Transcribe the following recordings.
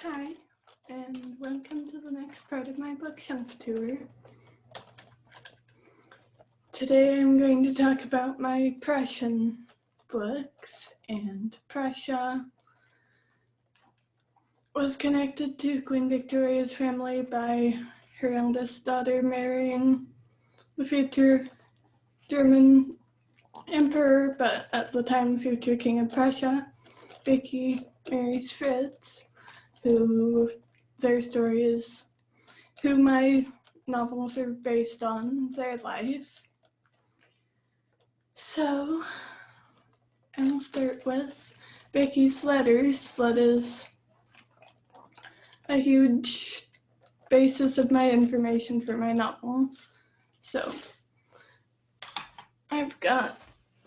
Hi, and welcome to the next part of my bookshelf tour. Today I'm going to talk about my Prussian books, and Prussia was connected to Queen Victoria's family by her eldest daughter marrying the future German Emperor, but at the time future King of Prussia. Vicky marries Fritz, who their story is who my novels are based on, their life. So I will start with Vicky's letters. That is a huge basis of my information for my novel. So I've got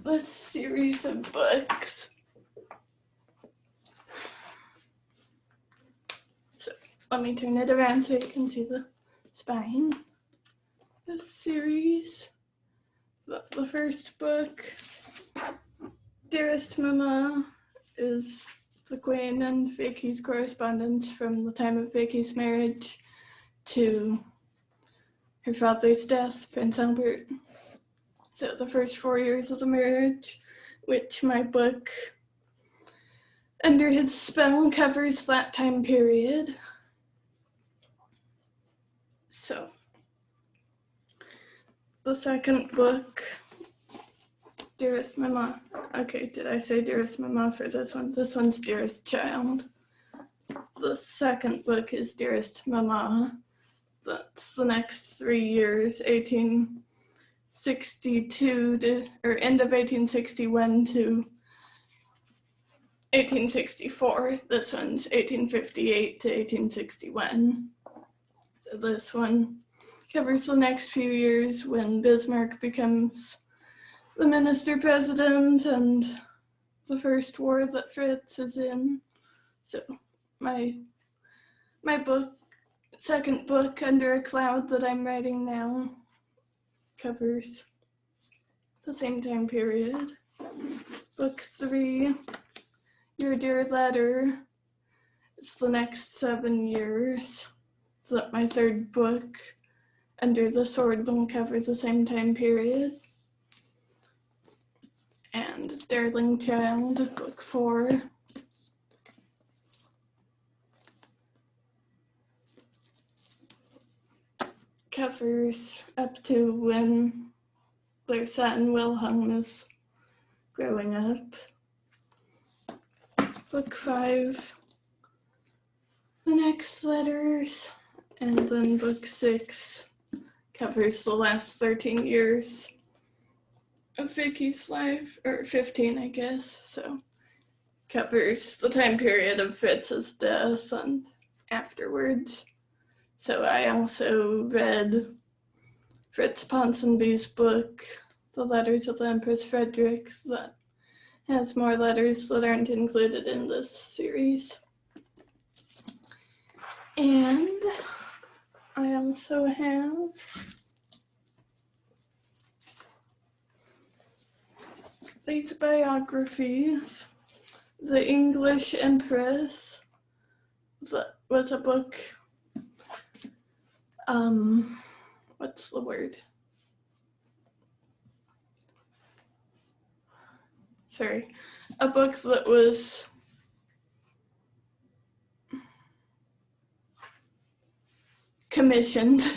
this series of books. So let me turn it around so you can see the spine. This series, the first book, Dearest Mama, is the Queen and Vicky's correspondence from the time of Vicky's marriage to her father's death, Prince Albert. So the first 4 years of the marriage, which my book, Under His Spell, covers that time period. So the second book, Dearest Mama. Okay, did I say Dearest Mama for this one? This one's Dearest Child. The second book is Dearest Mama. That's the next 3 years, 1862 to, or end of 1861 to 1864. This one's 1858 to 1861. So this one covers the next few years when Bismarck becomes the minister-president and the first war that Fritz is in. So my book, second book, Under a Cloud, that I'm writing now, covers the same time period. Book 3, Your Dear Letter, it's the next 7 years. So that my third book, Under the Sword, will cover the same time period. And Darling Child, book 4. Covers up to when their son Wilhelm is growing up. Book 5, The Next Letters, and then book 6 covers the last 13 years of Vicky's life, or 15, I guess, so covers the time period of Fritz's death and afterwards. So I also read Fritz Ponsonby's book, The Letters of the Empress Frederick, that has more letters that aren't included in this series. And I also have these biographies. The English Empress, that was a book, what's the word? Sorry, a book that was commissioned,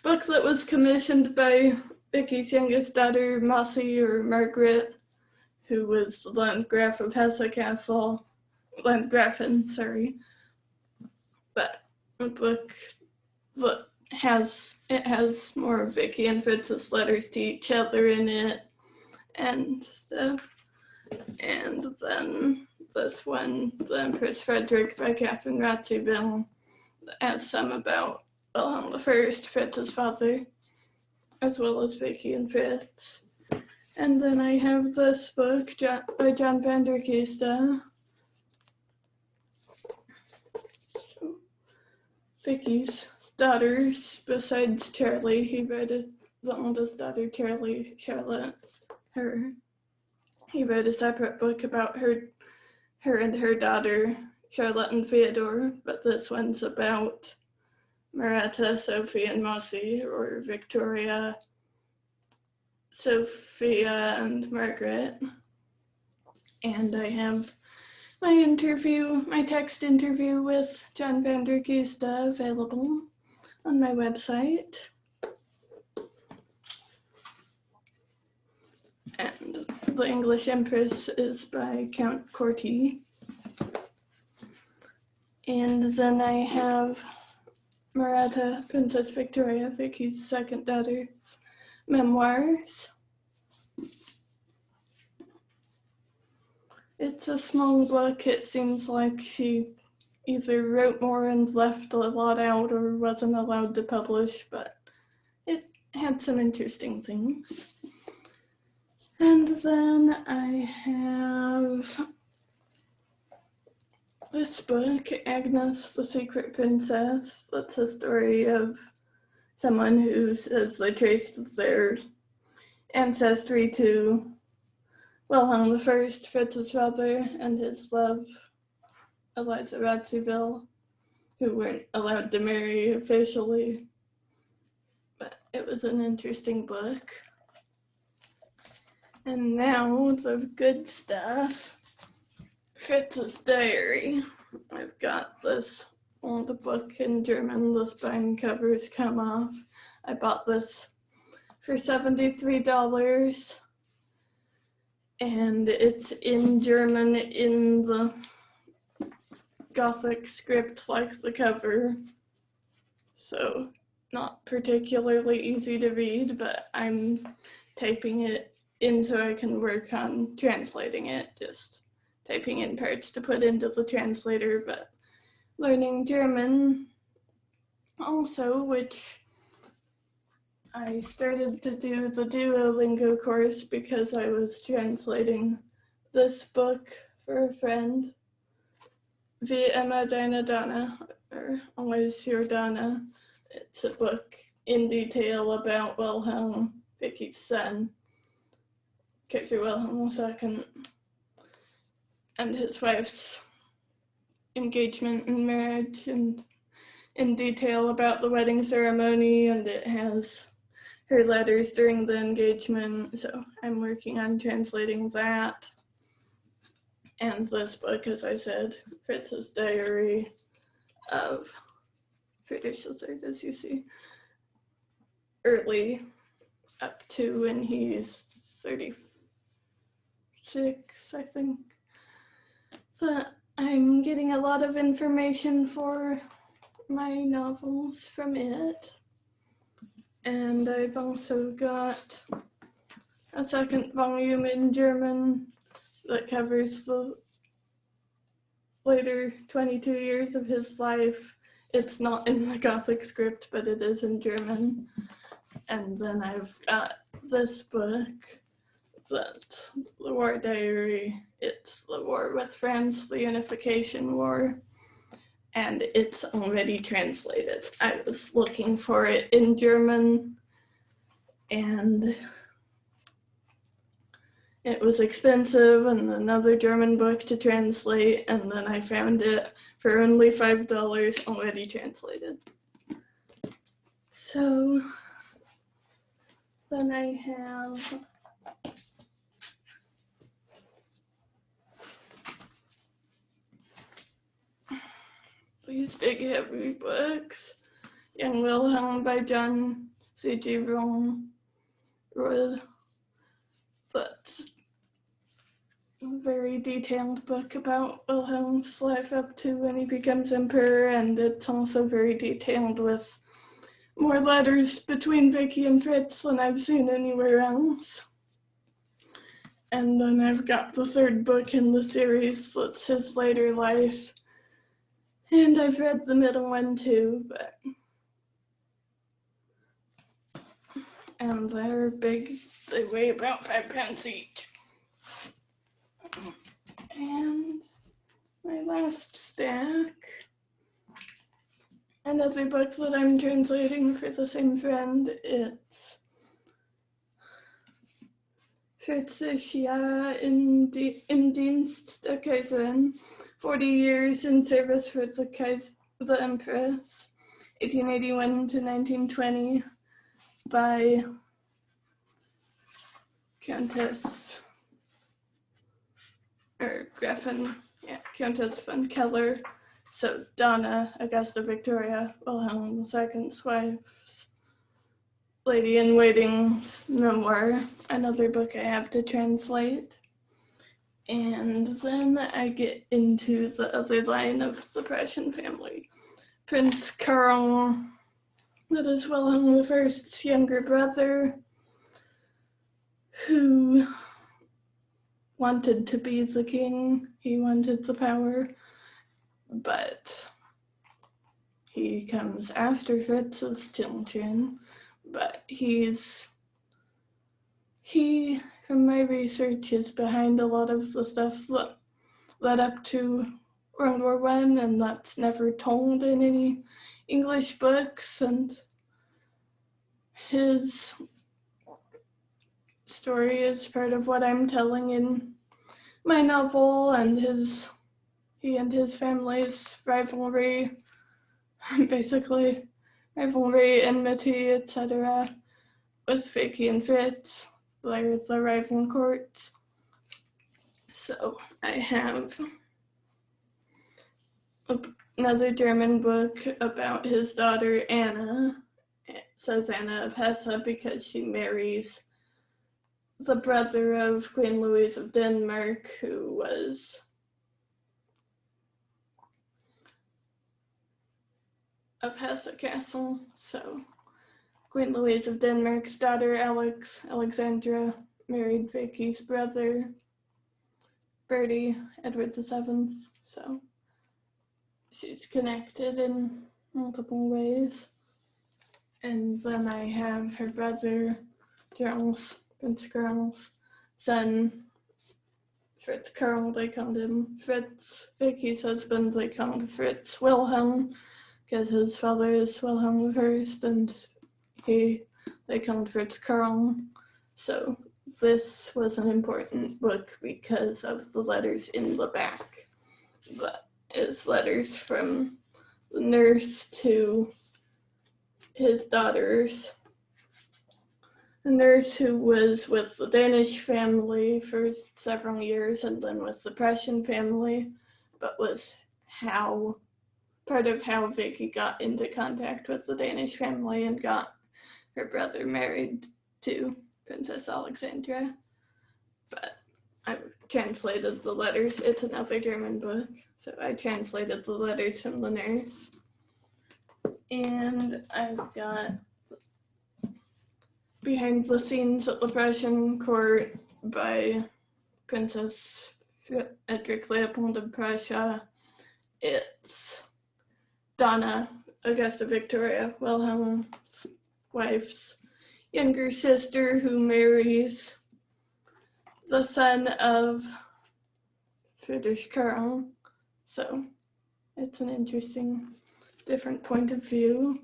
book that was commissioned by Vicky's youngest daughter, Mossy, or Margaret, who was Landgraf of Hesse-Kassel, Landgrafin, but a book that has more of Vicky and Fritz's letters to each other in it and stuff. And then this one, The Empress Frederick by Catherine Radziwill, has some about Wilhelm I, Fritz's father, as well as Vicky and Fritz. And then I have this book by John van der Kiste, Vicky's daughters, besides Charlie. He wrote the oldest daughter, Charlotte, he wrote a separate book about her and her daughter, Charlotte and Theodore, but this one's about Maretta, Sophie, and Mossy, or Victoria, Sophia, and Margaret. And I have my text interview with John van der Kiste available on my website. And The English Empress is by Count Corti. And then I have Maretta, Princess Victoria, Vicky's second daughter, Memoirs. It's a small book. It seems like she either wrote more and left a lot out or wasn't allowed to publish, but it had some interesting things. And then I have this book, Agnes, the Secret Princess. That's a story of someone who says they traced their ancestry to Wilhelm I, Fritz's father, and his love, Eliza Radziwill, who weren't allowed to marry officially. But it was an interesting book. And now the good stuff. Fritz's diary. I've got this old book in German. The spine covers come off. I bought this for $73. And it's in German in the Gothic script like the cover. So not particularly easy to read, but I'm typing it in so I can work on translating it, just typing in parts to put into the translator, but learning German also, which I started to do the Duolingo course because I was translating this book for a friend, Wie immer deine Donna, or Always Your Donna. It's a book in detail about Wilhelm, Vicky's son, Kaiser Wilhelm II, and his wife's engagement and marriage, and in detail about the wedding ceremony, and it has her letters during the engagement, so I'm working on translating that. And this book, as I said, Fritz's diary of Friedrich III, as you see, early up to when he's 36, I think. So I'm getting a lot of information for my novels from it. And I've also got a second volume in German that covers the later 22 years of his life. It's not in the Gothic script, but it is in German. And then I've got this book, that's the War Diary. It's the war with France, the Unification War. And it's already translated. I was looking for it in German, and it was expensive, and another German book to translate, and then I found it for only $5 already translated. So then I have these big heavy books. Young Wilhelm by John C.G. Royal. That's a very detailed book about Wilhelm's life up to when he becomes emperor, and it's also very detailed with more letters between Vicky and Fritz than I've seen anywhere else. And then I've got the third book in the series that's his later life. And I've read the middle one too, but... And they're big, they weigh about 5 pounds each. And my last stack, another book that I'm translating for the same friend, it's Prussia im Dienst der Kaiserin, 40 years in service for the Empress, 1881 to 1920, by Countess von Keller. So Donna Augusta Victoria Wilhelm II's wife's lady-in-waiting's memoir, another book I have to translate. And then I get into the other line of the Prussian family. Prince Karl, that is Wilhelm I's younger brother, who wanted to be the king. He wanted the power, but he comes after Fritz's children. But he, from my research, is behind a lot of the stuff that led up to World War I, and that's never told in any English books. And his story is part of what I'm telling in my novel, and he and his family's rivalry, basically rivalry, enmity, etc., with Vicky and Fritz. They're the rival courts. So I have another German book about his daughter Anna. It says Anna of Hesse because she marries the brother of Queen Louise of Denmark, who was of Hesse Castle. So Queen Louise of Denmark's daughter Alexandra married Vicky's brother Bertie, Edward VII. So she's connected in multiple ways. And then I have her brother Charles, Prince Karl's son, Fritz Karl, they called him Fritz. Vicky's husband, they called Fritz Wilhelm, because his father is Wilhelm I, and they called Fritz Karl. So this was an important book because of the letters in the back. That is letters from the nurse to his daughters. The nurse who was with the Danish family for several years and then with the Prussian family, but was part of how Vicky got into contact with the Danish family and got her brother married to Princess Alexandra. But I translated the letters. It's another German book, so I translated the letters from the nurse. And I've got Behind the Scenes at the Prussian Court by Princess Frederick Leopold of Prussia. It's Donna Augusta Victoria Wilhelm's wife's younger sister, who marries the son of Friedrich Karl. So it's an interesting, different point of view.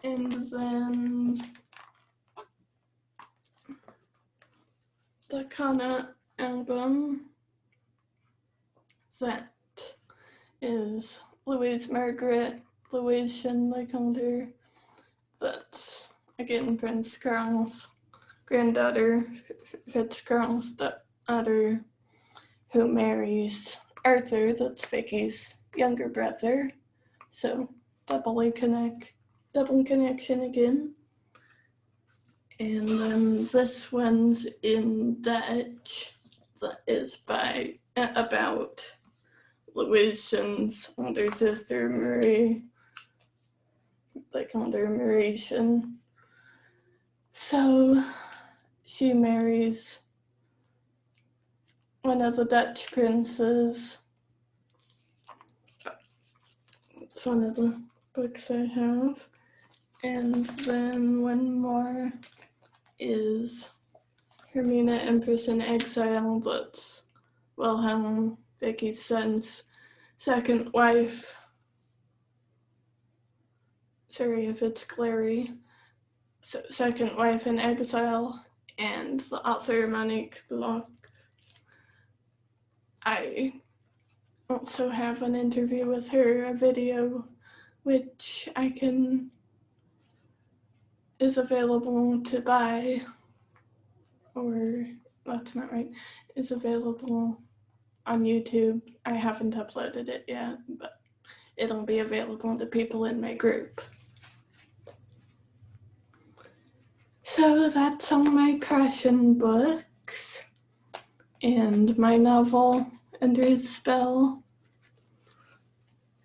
And then the Kana album, that is Louise Margaret, Louisian, they called her. That's, again, Prince Karl's granddaughter, Fritz Karl's daughter, who marries Arthur, that's Vicky's younger brother. So double connection again. And then this one's in Dutch. That is about Louisian's older sister, Marie. They called her Mauritian. So she marries one of the Dutch princes. It's one of the books I have. And then one more is Hermina, Empress in Exile. That's Wilhelm, Vicky's son's second wife. Sorry if it's glary. So, second wife in exile. and the author Monique Bloch. I also have an interview with her, a video, which is available to buy, or that's not right, is available on YouTube. I haven't uploaded it yet, but it'll be available to people in my group. So that's all my Prussian books, and my novel, Under the Spell,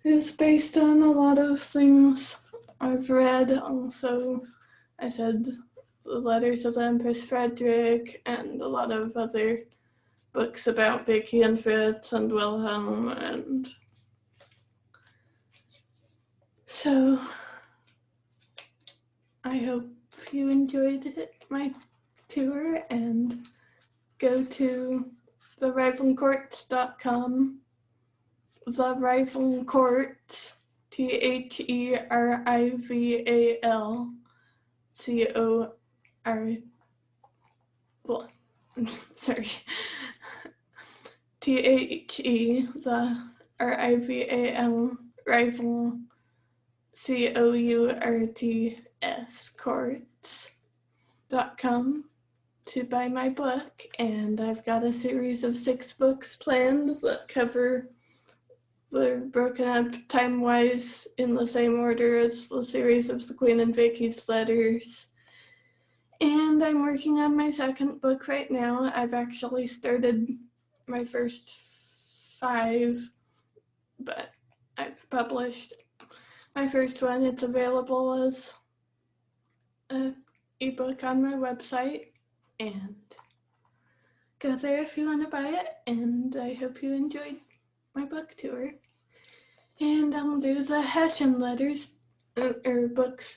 is based on a lot of things I've read. Also, I said the Letters of the Empress Frederick and a lot of other books about Vicky and Fritz and Wilhelm, and so I hope you enjoyed my tour, and go to therivalcourts.com. The Rival Courts, THERIVAL sorry, THE, the RIVAL, rival, COURTS, courts.com to buy my book. And I've got a series of 6 books planned that they're broken up time-wise in the same order as the series of the Queen and Vicky's letters. And I'm working on my second book right now. I've actually started my first 5, but I've published my first one. It's available as an ebook on my website, and go there if you want to buy it. And I hope you enjoyed my book tour. And I'll do the Hessian letters or books